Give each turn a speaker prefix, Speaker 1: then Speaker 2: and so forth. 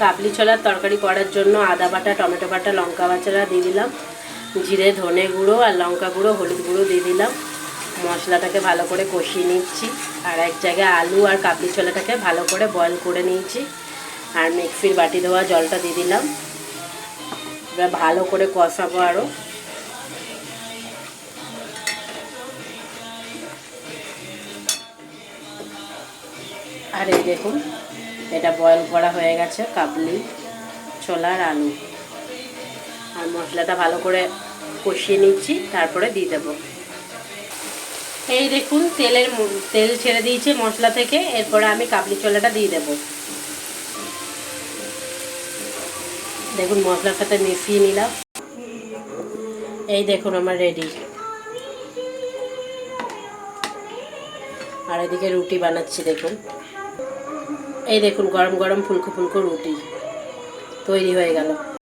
Speaker 1: কাবলি ছোলার তরকারি করার জন্য আদা বাটা, টমেটো বাটা, লঙ্কা বাটা দিয়ে দিলাম, জিরে ধনে গুঁড়ো আর লঙ্কা গুঁড়ো, হলুদ গুঁড়ো দিয়ে দিলাম। মশলাটাকে ভালো করে কষিয়ে নিচ্ছি। আর এক জায়গায় আলু আর কাবলি ছোলাটাকে ভালো করে বয়েল করে নিয়েছি। আর মিক্সির বাটি দেওয়া জলটা দিয়ে দিলাম। এবার ভালো করে কষাবো আরও। আর এই দেখুন, এটা বয়েল করা হয়ে গেছে কাবলি ছোলার আলু। আর মশলাটা ভালো করে কষিয়ে নিচ্ছি, তারপরে দিয়ে দেবো। এই দেখুন তেল ছেড়ে দিয়েছে মশলা থেকে। এরপরে আমি কাবলি ছোলাটা দিয়ে দেব। দেখুন মশলার সাথে মিশিয়ে নিলাম। এই দেখুন আমার রেডি। আর এদিকে রুটি বানাচ্ছি দেখুন। এই দেখুন গরম গরম ফুলকো ফুলকো রুটি তৈরি হয়ে গেল।